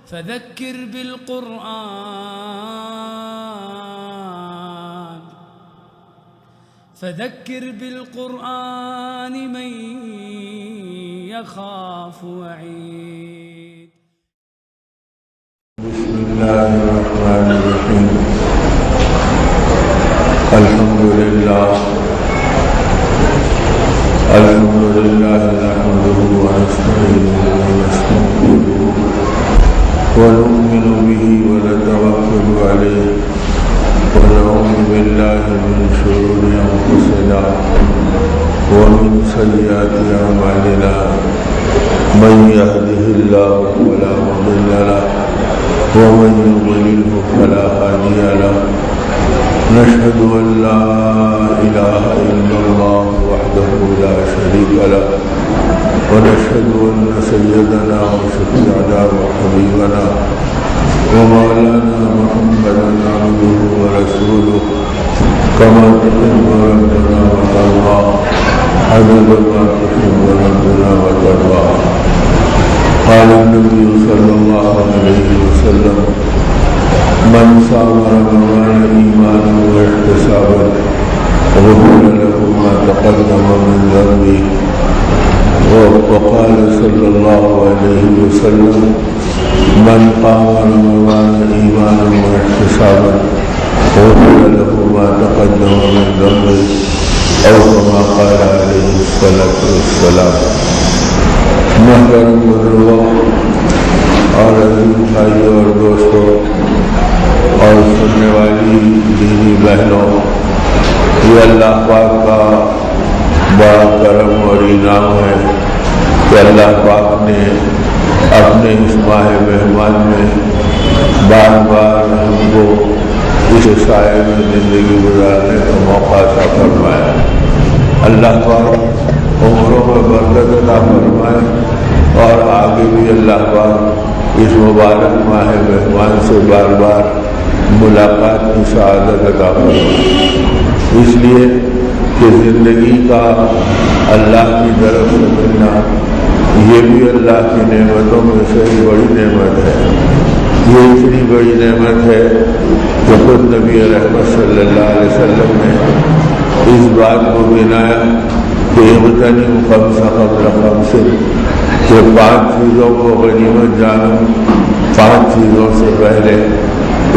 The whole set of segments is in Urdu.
فذكر بالقرآن من يخاف وعيد. بسم الله الرحمن الرحيم. الحمد لله نحمده ونستعينه ونستغفره ونؤمن به ونتوكل عليه ونعوذ بالله من شرور أنفسنا ومن سيئات أعمالنا. من يهده الله فلا مضل له ومن يضلله فلا هادي له. نشهد أن لا إله إلا الله وحده لا شريك له ونشهد أن سيدنا وشفيعنا وحبيبنا ومولانا محمدا عبده ورسوله كما تحب ربنا وترضى عدد ما تحب ربنا وترضى. قال النبي صلى الله عليه وسلم: من صام رمضان إيمانا واحتسابا غفر له ما تقدم من ذنبه. وقال صلى الله عليه وسلم: من قام رمضان إيمانا واحتسابا غفر له ما تقدم من ذنبه، أو كما قال عليه الصلاة والسلام. محترم بزرگوں اور عزیز بھائیوں اور دوستوں اور سننے والی دینی بہنوں، یہ اللہ پاک کا بڑا کرم اور انعام ہے کہ اللہ پاک نے اپنے اس ماہ مہمان میں بار بار ہم کو اس سائے میں زندگی گزارنے کا موقع عطا فرمایا. اللہ پاک عمروں میں برکت عطا فرمائے اور آگے بھی اللہ پاک اس مبارک ماہ مہمان سے بار بار ملاقات کی سعادت عطا فرمائے. اس لیے کہ زندگی کا اللہ کی طرف سے ملنا یہ بھی اللہ کی نعمتوں میں سے ایک بڑی نعمت ہے. یہ اتنی بڑی نعمت ہے کہ خود نبی رحمت صلی اللہ علیہ وسلم نے اس بات کو بنایا کہ اغتنم خمس قبل خمس، کہ 5 چیزوں کو غنیمت جانو 5 چیزوں سے پہلے.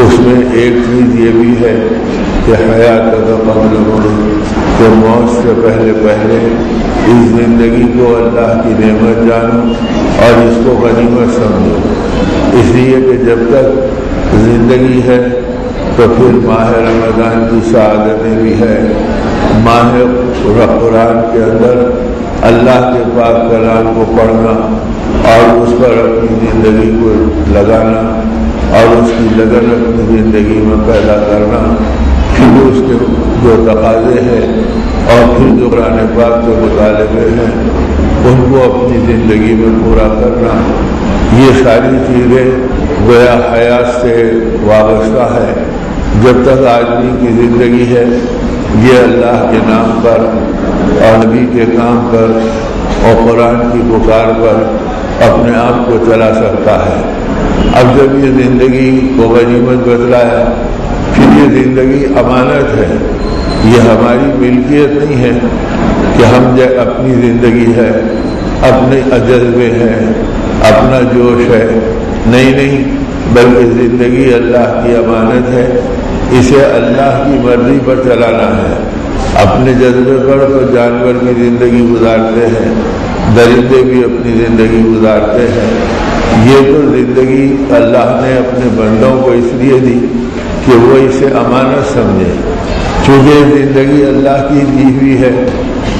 اس میں ایک چیز یہ بھی ہے کہ حیات قبل موت، کہ موت سے پہلے اس زندگی کو اللہ کی نعمت جانو اور اس کو غنیمت سمجھو. اس لیے کہ جب تک زندگی ہے تو پھر ماہ رمضان کی سعادتیں بھی ہے. ماہ قرآن کے اندر اللہ کے پاک کلام کو پڑھنا اور اس پر اپنی زندگی کو لگانا اور اس کی لگن اپنی زندگی میں پیدا کرنا، پھر اس کے جو تقاضے ہیں اور پھر جو قرآن پاک کے مطالبے ہیں ان کو اپنی زندگی میں پورا کرنا، یہ ساری چیزیں گویا حیات سے وابستہ ہے. جب تک آدمی کی زندگی ہے یہ اللہ کے نام پر اور نبی کے کام پر اور قرآن کی پکار پر اپنے آپ کو چلا سکتا ہے. اب جب یہ زندگی کو غنیمت بتلایا، پھر یہ زندگی امانت ہے. یہ ہماری ملکیت نہیں ہے کہ ہم اپنی زندگی ہے، اپنے جذبے ہیں، اپنا جوش ہے. نہیں، بلکہ زندگی اللہ کی امانت ہے. اسے اللہ کی مرضی پر چلانا ہے. اپنے جذبے پر تو جانور کی زندگی گزارتے ہیں، درندے بھی اپنی زندگی گزارتے ہیں. یہ تو زندگی اللہ نے اپنے بندوں کو اس لیے دی کہ وہ اسے امانت سمجھے. چونکہ زندگی اللہ کی دی ہوئی ہے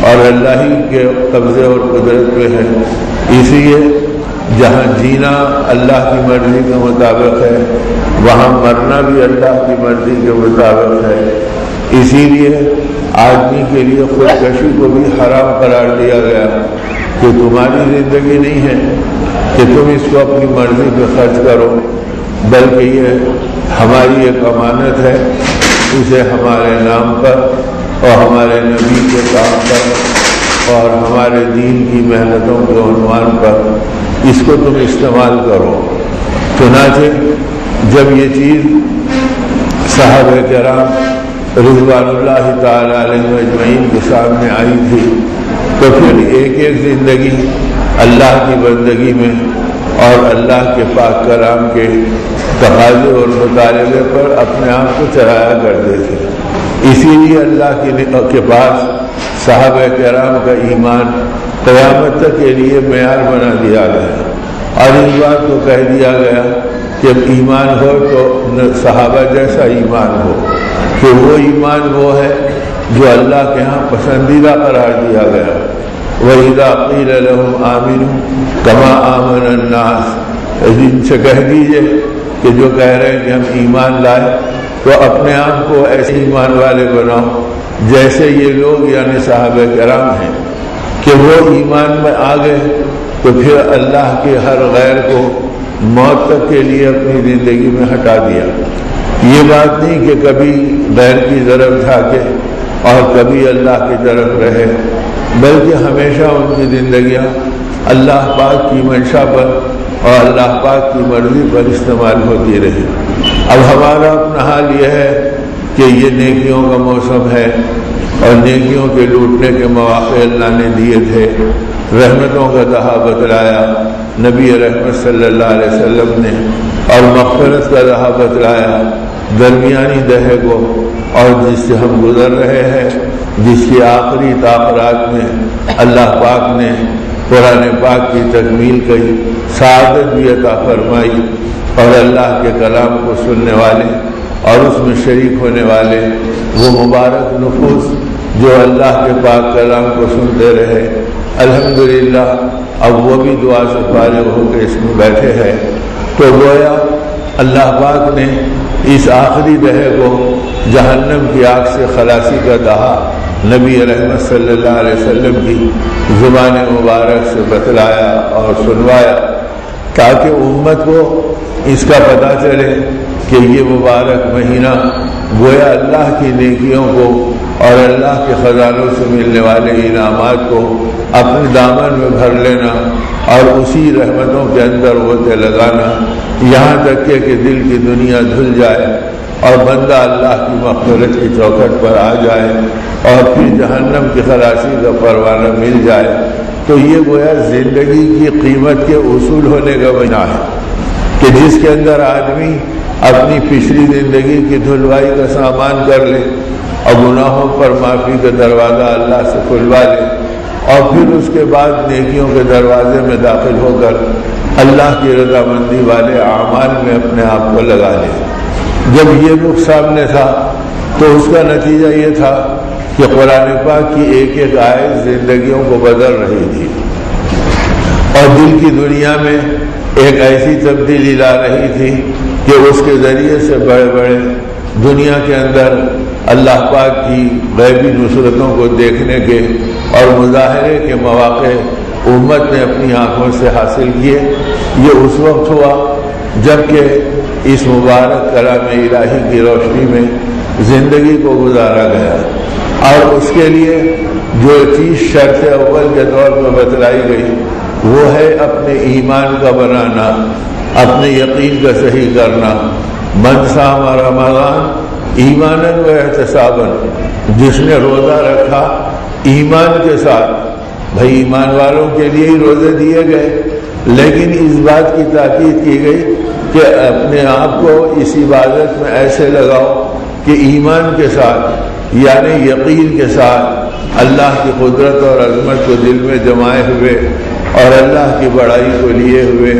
اور اللہ ہی کے قبضے اور قدرت پہ ہے، اس لیے جہاں جینا اللہ کی مرضی کے مطابق ہے وہاں مرنا بھی اللہ کی مرضی کے مطابق ہے. اسی لیے آدمی کے لیے خودکشی کو بھی حرام قرار دیا گیا کہ تمہاری زندگی نہیں ہے کہ تم اس کو اپنی مرضی پہ خرچ کرو، بلکہ یہ ہماری ایک امانت ہے. اسے ہمارے نام پر اور ہمارے نبی کے کام پر اور ہمارے دین کی محنتوں کے عنوان پر اس کو تم استعمال کرو. چنانچہ جب یہ چیز صحابہ کرام رضوان اللہ تعالی علیہ اجمعین کے سامنے آئی تھی تو پھر ایک ایک زندگی اللہ کی بندگی میں اور اللہ کے پاک کلام کے تقاضے اور مطالبے پر اپنے آپ کو چڑھایا کرتے تھے۔ اسی لیے اللہ کے پاس صحابہ کرام کا ایمان قیامت تک کے لیے معیار بنا دیا گیا، اور اس بات کو کہہ دیا گیا کہ ایمان ہو تو صحابہ جیسا ایمان ہو، کہ وہ ایمان وہ ہے جو اللہ کے ہاں پسندیدہ قرار دیا گیا۔ وَإِذَا قِيلَ لَهُمْ آمِنُوا كَمَا آمَنَ النَّاسُ، ان سے کہہ دیجئے کہ جو کہہ رہے ہیں کہ ہم ایمان لائے تو اپنے آپ کو ایسے ایمان والے بناؤ جیسے یہ لوگ یعنی صحابہ کرام ہیں، کہ وہ ایمان میں آ گئے تو پھر اللہ کے ہر غیر کو موت تک کے لیے اپنی زندگی میں ہٹا دیا۔ یہ بات نہیں کہ کبھی غیر کی طرف جھانکے اور کبھی اللہ کی طرف رہے، بلکہ ہمیشہ ان کی زندگیاں اللہ پاک کی منشا پر اور اللہ پاک کی مرضی پر استعمال ہوتی رہی۔ اب ہمارا اپنا حال یہ ہے کہ یہ نیکیوں کا موسم ہے اور نیکیوں کے لوٹنے کے مواقع اللہ نے دیے تھے، رحمتوں کا دہا بتلایا نبی رحمت صلی اللہ علیہ وسلم نے، اور مغفرت کا دہا بتلایا درمیانی دہے کو، اور جس سے ہم گزر رہے ہیں، جس کی آخری تاخرات میں اللہ پاک نے قرآن پاک کی تکمیل کی سعادت بھی عطا فرمائی، اور اللہ کے کلام کو سننے والے اور اس میں شریک ہونے والے وہ مبارک نفوس جو اللہ کے پاک کلام کو سنتے رہے، الحمدللہ اب وہ بھی دعا سے فارغ ہو کے اس میں بیٹھے ہیں۔ تو گویا اللہ پاک نے اس آخری دہے کو جہنم کی آگ سے خلاصی کا دہا نبی رحمت صلی اللہ علیہ وسلم کی زبان مبارک سے بتلایا اور سنوایا، تاکہ امت کو اس کا پتہ چلے کہ یہ مبارک مہینہ گویا اللہ کی نیکیوں کو اور اللہ کے خزانوں سے ملنے والے انعامات کو اپنے دامن میں بھر لینا اور اسی رحمتوں کے اندر غوطے لگانا، یہاں تک کہ دل کی دنیا دھل جائے اور بندہ اللہ کی مغفرت کی چوکھٹ پر آ جائے اور پھر جہنم کی خلاصی کا پروانہ مل جائے۔ تو یہ گویا زندگی کی قیمت کے اصول ہونے کا بنا ہے کہ جس کے اندر آدمی اپنی پچھلی زندگی کی دھلوائی کا سامان کر لے اور گناہوں پر معافی کا دروازہ اللہ سے کھلوا لے، اور پھر اس کے بعد نیکیوں کے دروازے میں داخل ہو کر اللہ کی رضامندی والے اعمال میں اپنے آپ کو لگا لے۔ جب یہ رخ سامنے تھا تو اس کا نتیجہ یہ تھا کہ قرآن پاک کی ایک ایک آیت زندگیوں کو بدل رہی تھی اور دل کی دنیا میں ایک ایسی تبدیلی لا رہی تھی کہ اس کے ذریعے سے بڑے بڑے دنیا کے اندر اللہ پاک کی غیبی نصرتوں کو دیکھنے کے اور مظاہرے کے مواقع امت نے اپنی آنکھوں سے حاصل کیے۔ یہ اس وقت ہوا جب کہ اس مبارک کلام الہی کی روشنی میں زندگی کو گزارا گیا، اور اس کے لیے جو چیز شرط اول کے طور پر بتلائی گئی وہ ہے اپنے ایمان کا بنانا، اپنے یقین کا صحیح کرنا۔ من صام رمضان ایمانا و احتسابا، جس نے روزہ رکھا ایمان کے ساتھ، بھائی ایمان والوں کے لیے ہی روزے دیے گئے، لیکن اس بات کی تاکید کی گئی کہ اپنے آپ کو اس عبادت میں ایسے لگاؤ کہ ایمان کے ساتھ یعنی یقین کے ساتھ اللہ کی قدرت اور عظمت کو دل میں جمائے ہوئے اور اللہ کی بڑائی کو لیے ہوئے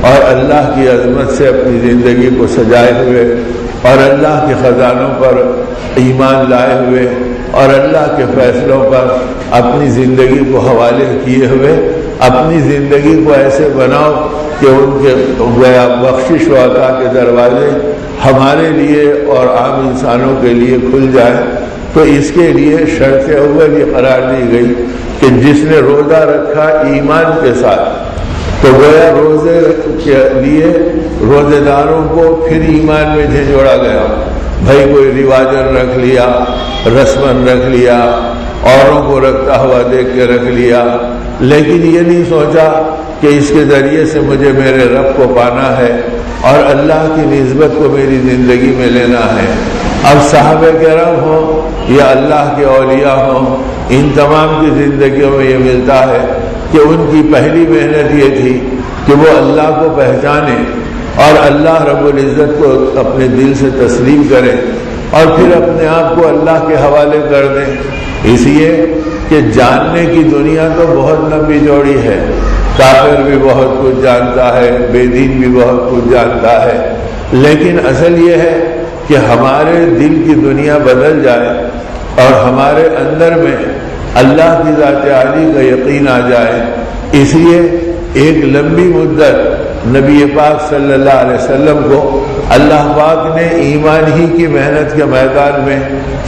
اور اللہ کی عظمت سے اپنی زندگی کو سجائے ہوئے اور اللہ کے خزانوں پر ایمان لائے ہوئے اور اللہ کے فیصلوں پر اپنی زندگی کو حوالے کیے ہوئے اپنی زندگی کو ایسے بناؤ کہ ان کے بخشش و عطا کے دروازے ہمارے لیے اور عام انسانوں کے لیے کھل جائے۔ تو اس کے لیے شرط اول یہ قرار دی گئی کہ جس نے روزہ رکھا ایمان کے ساتھ، تو گویا روزے کے لیے روزے داروں کو پھر ایمان میں جھنجھوڑا گیا۔ بھائی کوئی رواجن رکھ لیا، رسمن رکھ لیا، اوروں کو رکھتا ہوا دیکھ کے رکھ لیا، لیکن یہ نہیں سوچا کہ اس کے ذریعے سے مجھے میرے رب کو پانا ہے اور اللہ کی نسبت کو میری زندگی میں لینا ہے۔ اب صحابہ کرام ہوں یا اللہ کے اولیاء ہوں، ان تمام کی زندگیوں میں یہ ملتا ہے کہ ان کی پہلی محنت یہ تھی کہ وہ اللہ کو پہچانے اور اللہ رب العزت کو اپنے دل سے تسلیم کریں اور پھر اپنے آپ کو اللہ کے حوالے کر دیں، اس لیے کہ جاننے کی دنیا تو بہت لمبی چوڑی ہے، کافر بھی بہت کچھ جانتا ہے، بے دین بھی بہت کچھ جانتا ہے، لیکن اصل یہ ہے کہ ہمارے دل کی دنیا بدل جائے اور ہمارے اندر میں اللہ کی ذات عالی کا یقین آ جائے۔ اس لیے ایک لمبی مدت نبی پاک صلی اللہ علیہ وسلم کو اللہ پاک نے ایمان ہی کی محنت کے میدان میں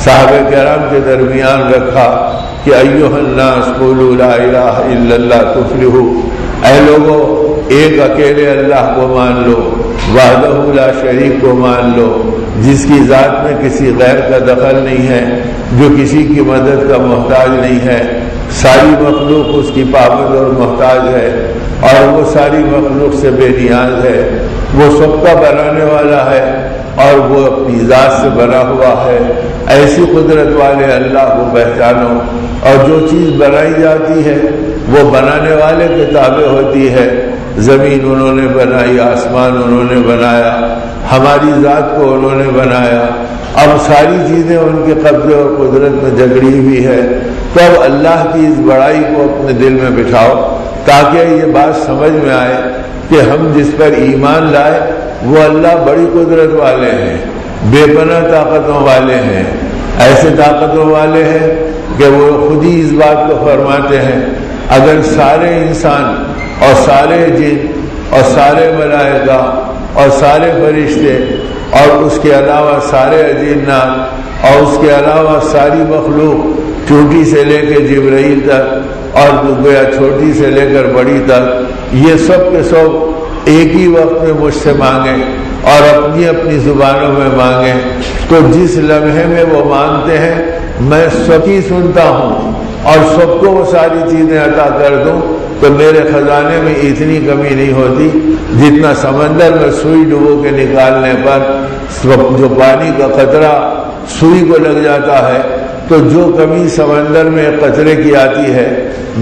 صحابہ کرام کے درمیان رکھا کہ ایھا الناس قولوا لا الہ الا اللہ تفلحوا، اے لوگو ایک اکیلے اللہ کو مان لو، وحدہ لا شریک کو مان لو، جس کی ذات میں کسی غیر کا دخل نہیں ہے، جو کسی کی مدد کا محتاج نہیں ہے، ساری مخلوق اس کی پابند اور محتاج ہے اور وہ ساری مخلوق سے بے نیاز ہے، وہ سب کا بنانے والا ہے اور وہ اپنی ذات سے بنا ہوا ہے۔ ایسی قدرت والے اللہ کو پہچانو، اور جو چیز بنائی جاتی ہے وہ بنانے والے کے تابع ہوتی ہے۔ زمین انہوں نے بنائی، آسمان انہوں نے بنایا، ہماری ذات کو انہوں نے بنایا، اب ساری چیزیں ان کے قبضے اور قدرت میں جگڑی ہوئی ہے۔ تو اب اللہ کی اس بڑائی کو اپنے دل میں بٹھاؤ تاکہ یہ بات سمجھ میں آئے کہ ہم جس پر ایمان لائے وہ اللہ بڑی قدرت والے ہیں، بے پناہ طاقتوں والے ہیں، ایسے طاقتوں والے ہیں کہ وہ خود ہی اس بات کو فرماتے ہیں اگر سارے انسان اور سارے جن اور سارے ملائکہ اور سارے فرشتے اور اس کے علاوہ سارے جنات اور اس کے علاوہ ساری مخلوق چھوٹی سے لے کے جبرائیل تک اور گویا چھوٹی سے لے کر بڑی تک یہ سب کے سب ایک ہی وقت میں مجھ سے مانگیں اور اپنی اپنی زبانوں میں مانگیں تو جس لمحے میں وہ مانگتے ہیں میں سب کی سنتا ہوں اور سب کو وہ ساری چیزیں عطا کر دوں تو میرے خزانے میں اتنی کمی نہیں ہوتی جتنا سمندر میں سوئی ڈبو کے نکالنے پر جو پانی کا قطرہ سوئی کو لگ جاتا ہے تو جو کمی سمندر میں قطرے کی آتی ہے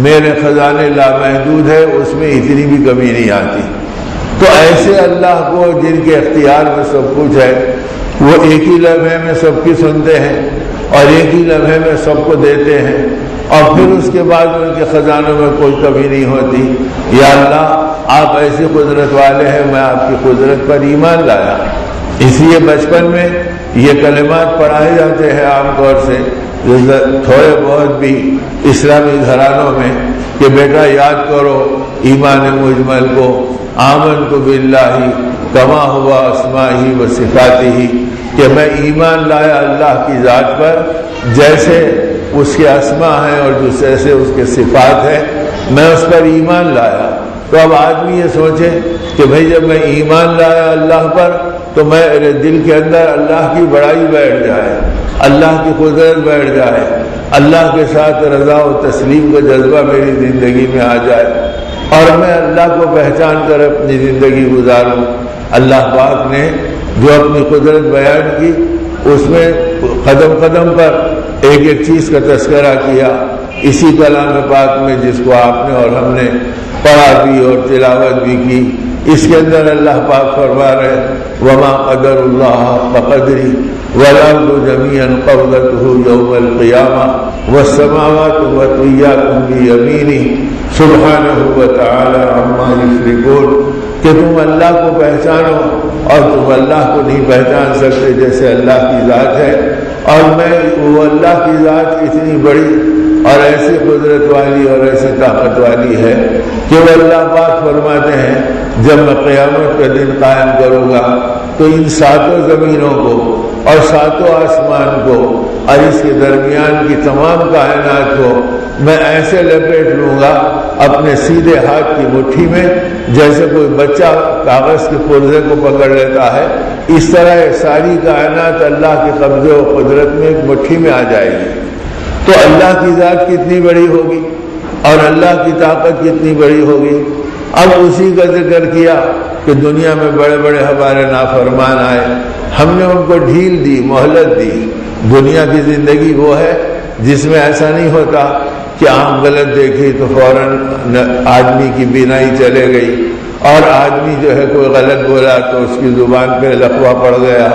میرے خزانے لامحدود ہے، اس میں اتنی بھی کمی نہیں آتی۔ تو ایسے اللہ کو جن کے اختیار میں سب کچھ ہے وہ ایک ہی لمحے میں سب کی سنتے ہیں اور ایک ہی لمحے میں سب کو دیتے ہیں اور پھر اس کے بعد ان کے خزانوں میں کوئی کمی نہیں ہوتی۔ یا اللہ آپ ایسی قدرت والے ہیں، میں آپ کی قدرت پر ایمان لایا۔ اس لیے بچپن میں یہ کلمات پڑھائے جاتے ہیں عام طور سے تھوڑے بہت بھی اسلامی گھرانوں میں کہ بیٹا یاد کرو ایمان مجمل کو، آمنت باللہ کما ہوا اسماءہ و صفاتہ، کہ میں ایمان لایا اللہ کی ذات پر جیسے اس کے اسماء ہیں اور جیسے اس کے صفات ہیں، میں اس پر ایمان لایا۔ تو اب آدمی یہ سوچے کہ بھئی جب میں ایمان لایا اللہ پر تو میرے دل کے اندر اللہ کی بڑائی بیٹھ جائے، اللہ کی قدرت بیٹھ جائے، اللہ کے ساتھ رضا و تسلیم کا جذبہ میری زندگی میں آ جائے اور میں اللہ کو پہچان کر اپنی زندگی گزاروں۔ اللہ پاک نے جو اپنی قدرت بیان کی اس میں قدم قدم پر ایک ایک چیز کا تذکرہ کیا، اسی کلام پاک میں جس کو آپ نے اور ہم نے پڑھا بھی اور تلاوت بھی کی، اس کے اندر اللہ پاک فرما رہے وما قدر اللہ حق قدری والارض جميعا قبضته يوم القيامة والسماوات مطويات بيمينه سبحانه وتعالى عما يشركون، کہ تم اللہ کو پہچانو اور تم اللہ کو نہیں پہچان سکتے جیسے اللہ کی ذات ہے، اور میں وہ اللہ کی ذات اتنی بڑی اور ایسی قدرت والی اور ایسی طاقت والی ہے کہ وہ اللہ پاک فرماتے ہیں جب میں قیامت کا دن قائم کروں گا تو ان ساتوں زمینوں کو اور ساتوں آسمان کو اور اس کے درمیان کی تمام کائنات کو میں ایسے لپیٹ لوں گا اپنے سیدھے ہاتھ کی مٹھی میں جیسے کوئی بچہ کاغذ کے پرزے کو پکڑ لیتا ہے، اس طرح ساری کائنات اللہ کے قبضے و قدرت میں ایک مٹھی میں آ جائے گی۔ تو اللہ کی ذات کتنی بڑی ہوگی اور اللہ کی طاقت کتنی بڑی ہوگی۔ اب اسی کا ذکر کیا کہ دنیا میں بڑے بڑے ہمارے نافرمان آئے، ہم نے ان کو ڈھیل دی، مہلت دی۔ دنیا کی زندگی وہ ہے جس میں ایسا نہیں ہوتا کہ آنکھ غلط دیکھی تو فوراً آدمی کی بینائی چلے گئی، اور آدمی جو ہے کوئی غلط بولا تو اس کی زبان پہ لقوہ پڑ گیا،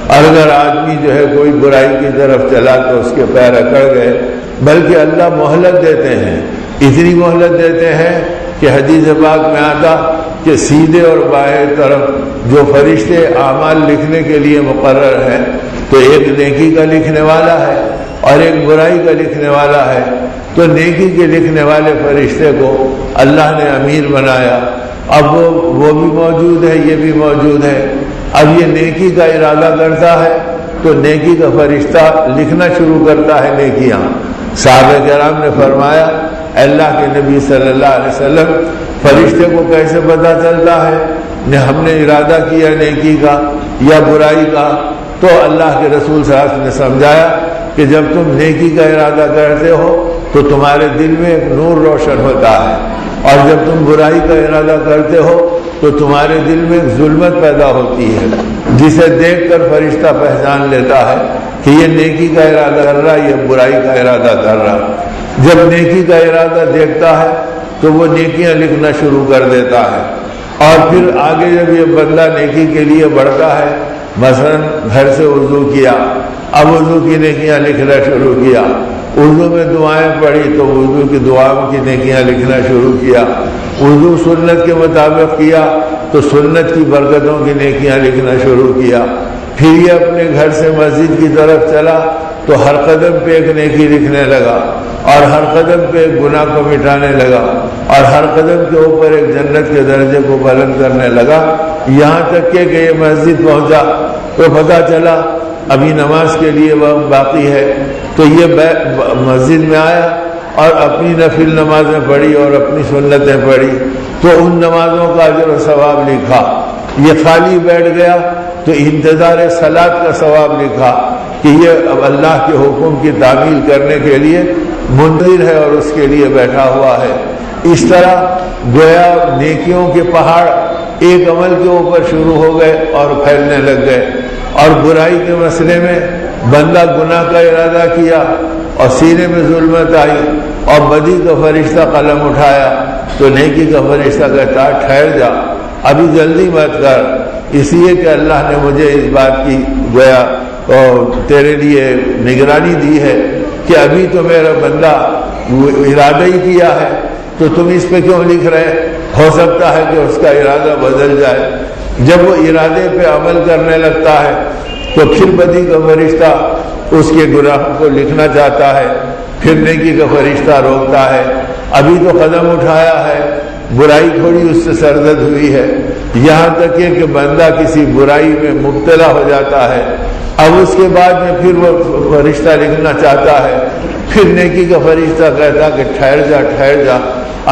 اور اگر آدمی جو ہے کوئی برائی کی طرف چلا تو اس کے پیر اکڑ گئے۔ بلکہ اللہ مہلت دیتے ہیں، اتنی مہلت دیتے ہیں کہ حدیث پاک میں آتا کہ سیدھے اور بائیں طرف جو فرشتے اعمال لکھنے کے لیے مقرر ہیں، تو ایک نیکی کا لکھنے والا ہے اور ایک برائی کا لکھنے والا ہے، تو نیکی کے لکھنے والے فرشتے کو اللہ نے امیر بنایا۔ اب وہ بھی موجود ہے، یہ بھی موجود ہے۔ اب یہ نیکی کا ارادہ کرتا ہے تو نیکی کا فرشتہ لکھنا شروع کرتا ہے نیکیاں۔ صحابہ کرام نے فرمایا اللہ کے نبی صلی اللہ علیہ وسلم فرشتے کو کیسے پتہ چلتا ہے ہم نے ارادہ کیا نیکی کا یا برائی کا؟ تو اللہ کے رسول صلی اللہ علیہ وسلم نے سمجھایا کہ جب تم نیکی کا ارادہ کرتے ہو تو تمہارے دل میں ایک نور روشن ہوتا ہے، اور جب تم برائی کا ارادہ کرتے ہو تو تمہارے دل میں ایک ظلمت پیدا ہوتی ہے، جسے دیکھ کر فرشتہ پہچان لیتا ہے کہ یہ نیکی کا ارادہ کر رہا ہے، یہ برائی کا ارادہ کر رہا ہے۔ جب نیکی کا ارادہ دیکھتا ہے تو وہ نیکیاں لکھنا شروع کر دیتا ہے، اور پھر آگے جب یہ بندہ نیکی کے لیے بڑھتا ہے، مثلا گھر سے وضو کیا، اب وضو کی نیکیاں لکھنا شروع کیا، اردو میں دعائیں پڑھی تو اردو کی دعاؤں کی نیکیاں لکھنا شروع کیا، اردو سنت کے مطابق کیا تو سنت کی برکتوں کی نیکیاں لکھنا شروع کیا۔ پھر یہ اپنے گھر سے مسجد کی طرف چلا تو ہر قدم پہ ایک نیکی لکھنے لگا، اور ہر قدم پہ ایک گناہ کو مٹانے لگا، اور ہر قدم کے اوپر ایک جنت کے درجے کو بلند کرنے لگا، یہاں تک کہ یہ مسجد پہنچا تو پتہ چلا ابھی نماز کے لیے وقت باقی ہے، تو یہ مسجد میں آیا اور اپنی نفل نمازیں پڑھی اور اپنی سنتیں پڑھی، تو ان نمازوں کا اجر و ثواب لکھا۔ یہ خالی بیٹھ گیا تو انتظار صلاۃ کا ثواب لکھا کہ یہ اب اللہ کے حکم کی تعمیل کرنے کے لیے منتظر ہے اور اس کے لیے بیٹھا ہوا ہے۔ اس طرح گویا نیکیوں کے پہاڑ ایک عمل کے اوپر شروع ہو گئے اور پھیلنے لگ گئے، اور برائی کے مسئلے میں بندہ گناہ کا ارادہ کیا اور سینے میں ظلمت آئی اور بدی کا فرشتہ قلم اٹھایا تو نیکی کا فرشتہ کہتا ٹھہر جا، ابھی جلدی مت کر، اس لیے کہ اللہ نے مجھے اس بات کی گویا اور تیرے لیے نگرانی دی ہے کہ ابھی تو میرا بندہ ارادہ ہی کیا ہے، تو تم اس پہ کیوں لکھ رہے؟ ہو سکتا ہے کہ اس کا ارادہ بدل جائے۔ جب وہ ارادے پہ عمل کرنے لگتا ہے تو پھر بدی کا فرشتہ اس کے گناہوں کو لکھنا چاہتا ہے، پھر نیکی کا فرشتہ روکتا ہے، ابھی تو قدم اٹھایا ہے، برائی تھوڑی اس سے سرزد ہوئی ہے، یہاں تک کہ بندہ کسی برائی میں مبتلا ہو جاتا ہے، اب اس کے بعد میں پھر وہ فرشتہ لکھنا چاہتا ہے، پھر نیکی کا فرشتہ کہتا کہ ٹھہر جا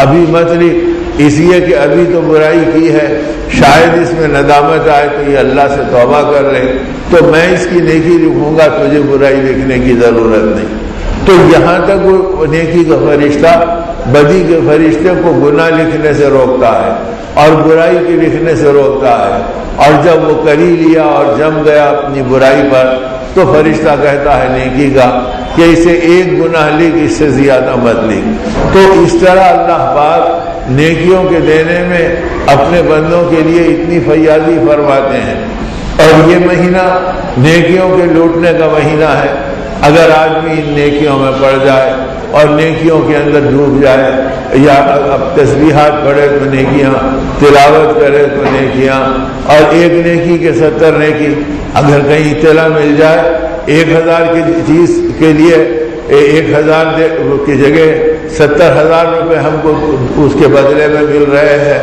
ابھی مت لکھ، اس لیے کہ ابھی تو برائی کی ہے، شاید اس میں ندامت آئے تو یہ اللہ سے توبہ کر لے، تو میں اس کی نیکی لکھوں گا، تجھے برائی لکھنے کی ضرورت نہیں۔ تو یہاں تک وہ نیکی کا فرشتہ بدی کے فرشتے کو گناہ لکھنے سے روکتا ہے اور برائی کے لکھنے سے روکتا ہے، اور جب وہ کر ہی لیا اور جم گیا اپنی برائی پر تو فرشتہ کہتا ہے نیکی کا کہ اسے ایک گناہ لکھ، اس سے زیادہ مت لکھ۔ تو اس طرح اللہ پاک نیکیوں کے دینے میں اپنے بندوں کے لیے اتنی فیاضی فرماتے ہیں، اور یہ مہینہ نیکیوں کے لوٹنے کا مہینہ ہے۔ اگر آدمی ان نیکیوں میں پڑ جائے اور نیکیوں کے اندر ڈوب جائے، یا اب تسبیحات پڑھے تو نیکیاں، تلاوت کرے تو نیکیاں، اور ایک نیکی کے 70 نیکی، اگر کہیں اطلاع مل جائے 1000 کی چیز کے لیے 1000 کی جگہ 70,000 روپے ہم کو اس کے بدلے میں مل رہے ہیں،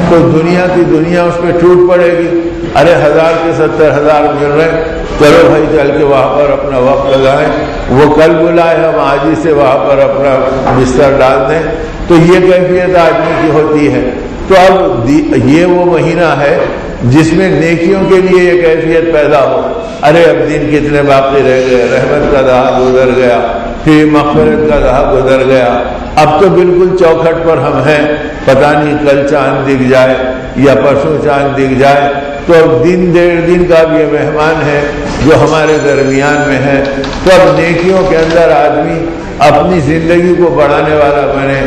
تو دنیا کی دنیا اس پہ ٹوٹ پڑے گی، ارے 1000 کے 70,000 مل رہے ہیں، چلو بھائی چل کے وہاں پر اپنا وقت لگائیں، وہ کل بلائے ہم آج ہی سے وہاں پر اپنا بستر ڈال دیں۔ تو یہ کیفیت آدمی کی ہوتی ہے۔ تو اب یہ وہ مہینہ ہے جس میں نیکیوں کے لیے یہ کیفیت پیدا ہو، ارے اب دن کتنے باقی رہ گئے، رحمت کا دہا گزر گیا، پھر مغفرت کا دہا گزر گیا، اب تو بالکل چوکھٹ پر ہم ہیں، پتہ نہیں کل چاند دکھ جائے یا پرسوں چاند دکھ جائے، تو اب دن ڈیڑھ دن کا بھی یہ مہمان ہے جو ہمارے درمیان میں ہے۔ تو اب نیکیوں کے اندر آدمی اپنی زندگی کو بڑھانے والا بنے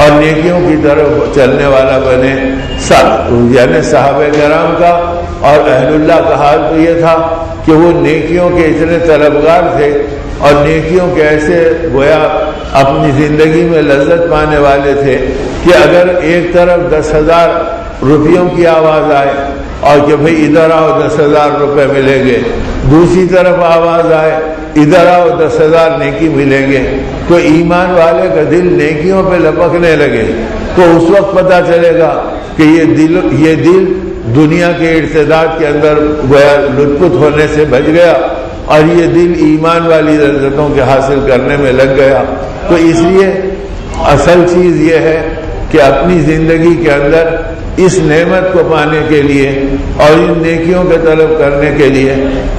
اور نیکیوں کی طرف چلنے والا بنے۔ یعنی صحابہ کرام کا اور اہل اللہ کا حال تو یہ تھا کہ وہ نیکیوں کے اتنے طلبگار تھے اور نیکیوں کے ایسے گویا اپنی زندگی میں لذت پانے والے تھے کہ اگر ایک طرف 10,000 روپیوں کی آواز آئے اور کہ بھئی ادھر آؤ 10,000 روپے ملیں گے، دوسری طرف آواز آئے ادھر آؤ 10,000 نیکی ملیں گے، تو ایمان والے کا دل نیکیوں پہ لپکنے لگے، تو اس وقت پتہ چلے گا کہ یہ دل دنیا کے ارتداد کے اندر گویا لطف ہونے سے بچ گیا اور یہ دل ایمان والی لذتوں کے حاصل کرنے میں لگ گیا۔ تو اس لیے اصل چیز یہ ہے کہ اپنی زندگی کے اندر اس نعمت کو پانے کے لیے اور ان نیکیوں کے طلب کرنے کے لیے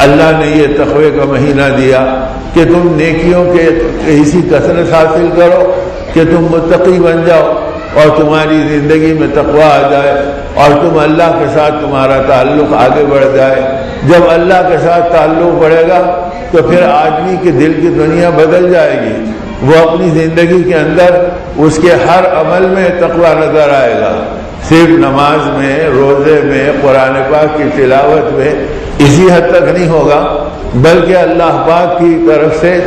اللہ نے یہ تقوی کا مہینہ دیا کہ تم نیکیوں کے اسی کثرت حاصل کرو کہ تم متقی بن جاؤ اور تمہاری زندگی میں تقوی آ جائے اور تم اللہ کے ساتھ تمہارا تعلق آگے بڑھ جائے۔ جب اللہ کے ساتھ تعلق بڑھے گا تو پھر آدمی کے دل کی دنیا بدل جائے گی، وہ اپنی زندگی کے اندر اس کے ہر عمل میں تقوی نظر آئے گا، صرف نماز میں، روزے میں، قرآن پاک کی تلاوت میں اسی حد تک نہیں ہوگا، بلکہ اللہ پاک کی طرف سے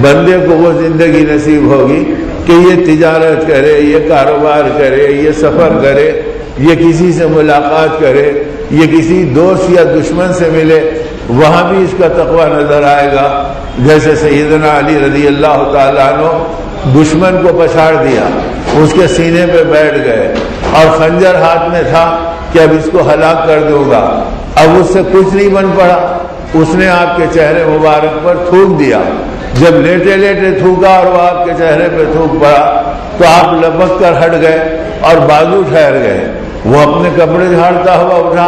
بندے کو وہ زندگی نصیب ہوگی کہ یہ تجارت کرے، یہ کاروبار کرے، یہ سفر کرے، یہ کسی سے ملاقات کرے، یہ کسی دوست یا دشمن سے ملے، وہاں بھی اس کا تقوی نظر آئے گا۔ جیسے سیدنا علی رضی اللہ تعالیٰ عنہ دشمن کو پچھاڑ دیا، اس کے سینے پہ بیٹھ گئے اور خنجر ہاتھ میں تھا کہ اب اس کو ہلاک کر دوں گا، اب اس سے کچھ نہیں بن پڑا، اس نے آپ کے چہرے مبارک پر تھوک دیا، جب لیٹے لیٹے تھوکا اور وہ آپ کے چہرے پہ تھوک پڑا تو آپ لپک کر ہٹ گئے اور بازو ٹھہر گئے۔ وہ اپنے کپڑے جھاڑتا ہوا اٹھا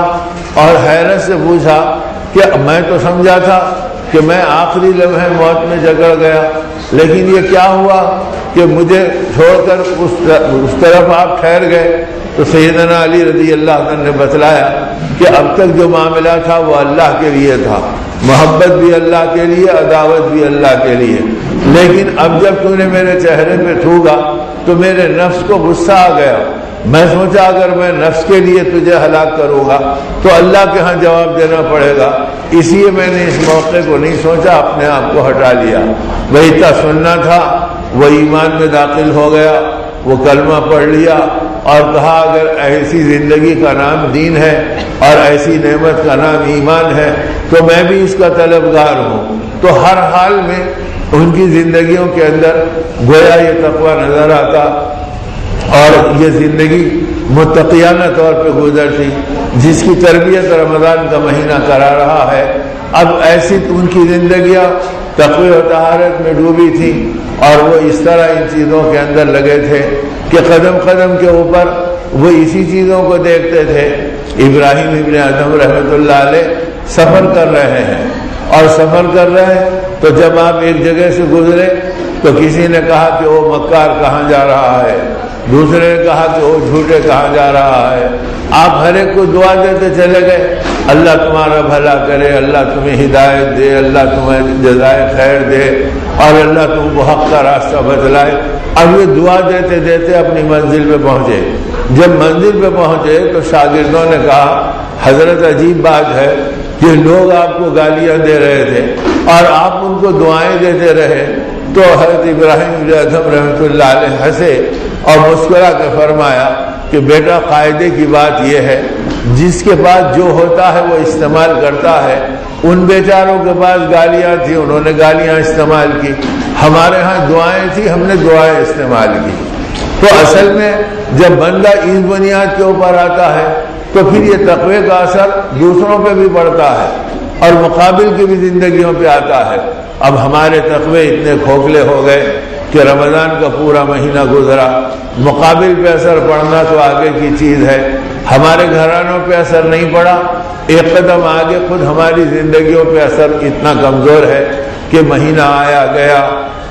اور حیرت سے پوچھا کہ میں تو سمجھا تھا کہ میں آخری لمحے موت میں جکڑ گیا، لیکن یہ کیا ہوا کہ مجھے چھوڑ کر اس طرف آپ ٹھہر گئے؟ تو سیدنا علی رضی اللہ عنہ نے بتلایا کہ اب تک جو معاملہ تھا وہ اللہ کے لیے تھا، محبت بھی اللہ کے لیے، عداوت بھی اللہ کے لیے، لیکن اب جب تو نے میرے چہرے پہ تھوکا تو میرے نفس کو غصہ آ گیا، میں سوچا اگر میں نفس کے لیے تجھے ہلاک کروں گا تو اللہ کے ہاں جواب دینا پڑے گا، اس لیے میں نے اس موقع کو نہیں سوچا، اپنے آپ کو ہٹا لیا۔ وہی تا سننا تھا، وہ ایمان میں داخل ہو گیا، وہ کلمہ پڑھ لیا اور کہا اگر ایسی زندگی کا نام دین ہے اور ایسی نعمت کا نام ایمان ہے تو میں بھی اس کا طلبگار ہوں۔ تو ہر حال میں ان کی زندگیوں کے اندر گویا یہ تقوی نظر آتا اور یہ زندگی متقیانہ طور پہ گزرتی، جس کی تربیت رمضان کا مہینہ کرا رہا ہے۔ اب ایسی ان کی زندگیاں تقوی و طہارت میں ڈوبی تھی اور وہ اس طرح ان چیزوں کے اندر لگے تھے کہ قدم قدم کے اوپر وہ اسی چیزوں کو دیکھتے تھے۔ ابراہیم ابن ادھم رحمۃ اللہ علیہ سفر کر رہے ہیں اور سفر کر رہے ہیں تو جب آپ ایک جگہ سے گزرے تو کسی نے کہا کہ وہ مکار کہاں جا رہا ہے، دوسرے نے کہا کہ وہ جھوٹے کہاں جا رہا ہے، آپ ہر ایک کو دعا دیتے چلے گئے، اللہ تمہارا بھلا کرے، اللہ تمہیں ہدایت دے، اللہ تمہیں جزائے خیر دے اور اللہ تم کو حق کا راستہ بتلائے۔ اب یہ دعا دیتے دیتے اپنی منزل پہ پہنچے، جب منزل پہ پہنچے تو شاگردوں نے کہا حضرت عجیب بات ہے کہ لوگ آپ کو گالیاں دے رہے تھے اور آپ ان کو دعائیں دیتے رہے۔ تو حضرت ابراہیم بن ادھم رحمۃ اللہ علیہ ہنسے اور مسکرا کے فرمایا کہ بیٹا قاعدے کی بات یہ ہے جس کے پاس جو ہوتا ہے وہ استعمال کرتا ہے، ان بیچاروں کے پاس گالیاں تھیں، انہوں نے گالیاں استعمال کی، ہمارے ہاں دعائیں تھیں، ہم نے دعائیں استعمال کی۔ تو اصل میں جب بندہ اس بنیاد کے اوپر آتا ہے تو پھر یہ تقوی کا اثر دوسروں پہ بھی پڑتا ہے اور مقابل کی بھی زندگیوں پہ آتا ہے۔ اب ہمارے تقوی اتنے کھوکھلے ہو گئے کہ رمضان کا پورا مہینہ گزرا، مقابل پہ اثر پڑنا تو آگے کی چیز ہے، ہمارے گھرانوں پہ اثر نہیں پڑا، ایک قدم آگے خود ہماری زندگیوں پہ اثر اتنا کمزور ہے کہ مہینہ آیا گیا،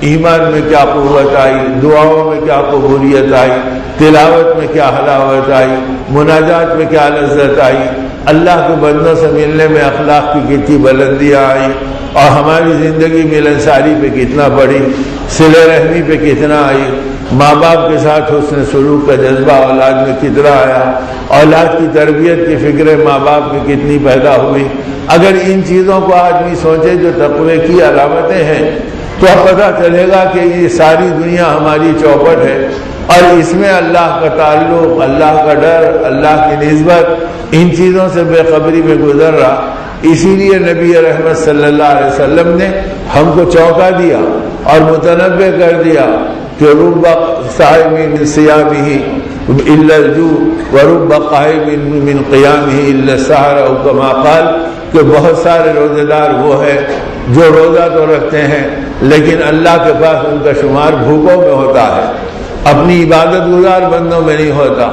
ایمان میں کیا قوت آئی، دعاؤں میں کیا قبولیت آئی، تلاوت میں کیا حلاوت آئی، مناجات میں کیا لذت آئی، اللہ کے بندوں سے ملنے میں اخلاق کی کتنی بلندیاں آئی، اور ہماری زندگی ملنساری پہ کتنا بڑھی، صلہ رحمی پہ کتنا آئی، ماں باپ کے ساتھ حسن سلوک کا جذبہ اولاد میں کتنا آیا، اولاد کی تربیت کی فکر ماں باپ کی کتنی پیدا ہوئی۔ اگر ان چیزوں کو آدمی سوچے جو تقوی کی علامتیں ہیں تو اب پتہ چلے گا کہ یہ ساری دنیا ہماری چوپٹ ہے، اور اس میں اللہ کا تعلق، اللہ کا ڈر، اللہ کی نسبت ان چیزوں سے بے خبری میں گزر رہا۔ اسی لیے نبی رحمت صلی اللہ علیہ وسلم نے ہم کو چونکا دیا اور متنبہ کر دیا کہ رب صائم من صیامہ الا الجوع ورب قائم من قیامہ الا السحر، او کما قال، کہ بہت سارے روزے دار وہ ہیں جو روزہ تو رکھتے ہیں لیکن اللہ کے پاس ان کا شمار بھوکوں میں ہوتا ہے، اپنی عبادت گزار بندوں میں نہیں ہوتا،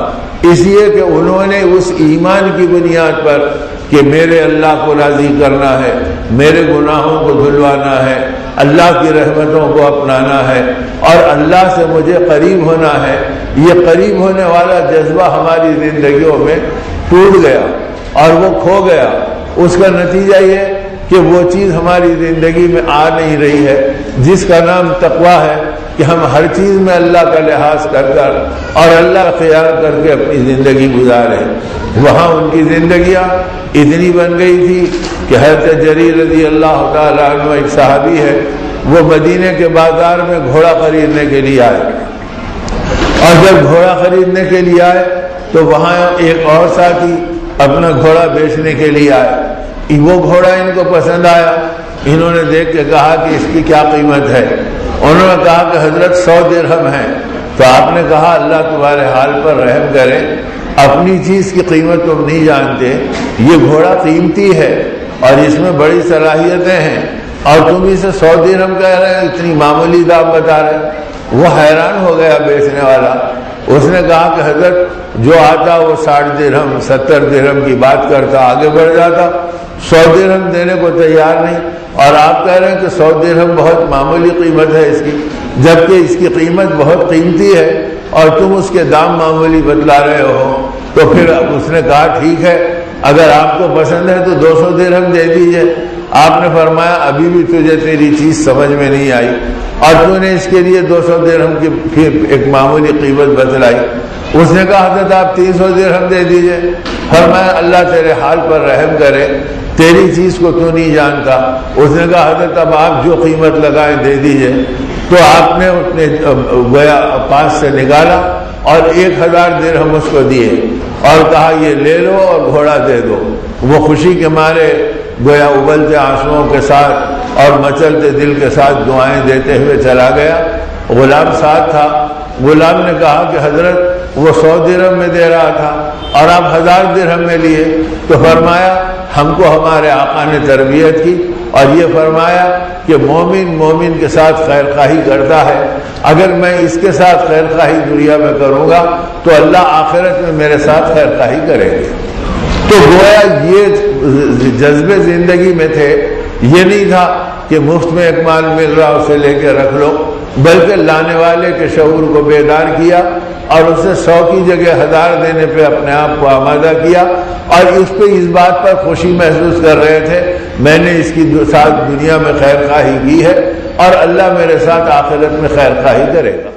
اس لیے کہ انہوں نے اس ایمان کی بنیاد پر کہ میرے اللہ کو راضی کرنا ہے، میرے گناہوں کو دھلوانا ہے، اللہ کی رحمتوں کو اپنانا ہے، اور اللہ سے مجھے قریب ہونا ہے، یہ قریب ہونے والا جذبہ ہماری زندگیوں میں ٹوٹ گیا اور وہ کھو گیا۔ اس کا نتیجہ یہ کہ وہ چیز ہماری زندگی میں آ نہیں رہی ہے جس کا نام تقویٰ ہے، کہ ہم ہر چیز میں اللہ کا لحاظ کر کر اور اللہ خیال کر کے اپنی زندگی گزاریں۔ وہاں ان کی زندگیاں اتنی بن گئی تھی کہ حضرت جریر رضی اللہ تعالیٰ عنہ ایک صحابی ہے، وہ مدینے کے بازار میں گھوڑا خریدنے کے لیے آئے، اور جب گھوڑا خریدنے کے لیے آئے تو وہاں ایک اور ساتھی اپنا گھوڑا بیچنے کے لیے آئے۔ وہ گھوڑا ان کو پسند آیا، انہوں نے دیکھ کے کہا کہ اس کی کیا قیمت ہے؟ انہوں نے کہا کہ حضرت 100 درہم ہے۔ تو آپ نے کہا اللہ تمہارے حال پر رحم کرے، اپنی چیز کی قیمت تم نہیں جانتے، یہ گھوڑا قیمتی ہے اور اس میں بڑی صلاحیتیں ہیں، اور تم اسے 100 درہم کہہ رہے ہیں، اتنی معمولی دام بتا رہے ہیں۔ وہ حیران ہو گیا بیچنے والا، اس نے کہا کہ حضرت جو آتا وہ 60 درہم 70 درہم کی بات کرتا، آگے بڑھ جاتا، 100 درہم دینے کو تیار نہیں، اور آپ کہہ رہے ہیں کہ 100 درہم بہت معمولی قیمت ہے اس کی، جبکہ اس کی قیمت بہت قیمتی ہے اور تم اس کے دام معمولی بتلا رہے ہو۔ تو پھر اس نے کہا ٹھیک ہے، اگر آپ کو پسند ہے تو 200 درہم دے دیجئے۔ آپ نے فرمایا ابھی بھی تجھے تیری چیز سمجھ میں نہیں آئی، اور تو نے اس کے لیے 200 درہم کی پھر ایک معمولی قیمت بتلائی۔ اس نے کہا حضرت آپ 300 درہم دے دیجئے۔ فرمایا اللہ تیرے حال پر رحم کرے، تیری چیز کو تو نہیں جانتا۔ اس نے کہا حضرت اب آپ جو قیمت لگائیں دے دیجئے۔ تو آپ نے اپنے گویا پاس سے نکالا اور 1000 درہم اس کو دیے اور کہا یہ لے لو اور گھوڑا دے دو۔ وہ خوشی کے مارے گویا ابلتے آنسوؤں کے ساتھ اور مچلتے دل کے ساتھ دعائیں دیتے ہوئے چلا گیا۔ غلام ساتھ تھا، غلام نے کہا کہ حضرت وہ 100 درہم میں دے رہا تھا اور آپ 1000 درہم میں لیے۔ تو فرمایا ہم کو ہمارے آقا نے تربیت کی اور یہ فرمایا کہ مومن کے ساتھ خیر خواہی کرتا ہے، اگر میں اس کے ساتھ خیر خواہی دنیا میں کروں گا تو اللہ آخرت میں میرے ساتھ خیر خواہی کرے گے۔ تو گویا یہ جذبے زندگی میں تھے، یہ نہیں تھا کہ مفت میں ایک مال مل رہا اسے لے کے رکھ لو، بلکہ لانے والے کے شعور کو بیدار کیا اور اسے 100 کی جگہ 1000 دینے پہ اپنے آپ کو آمادہ کیا، اور اس پہ اس بات پر خوشی محسوس کر رہے تھے میں نے اس کی ساتھ دنیا میں خیر خواہی کی ہے اور اللہ میرے ساتھ آخرت میں خیر خواہی کرے گا۔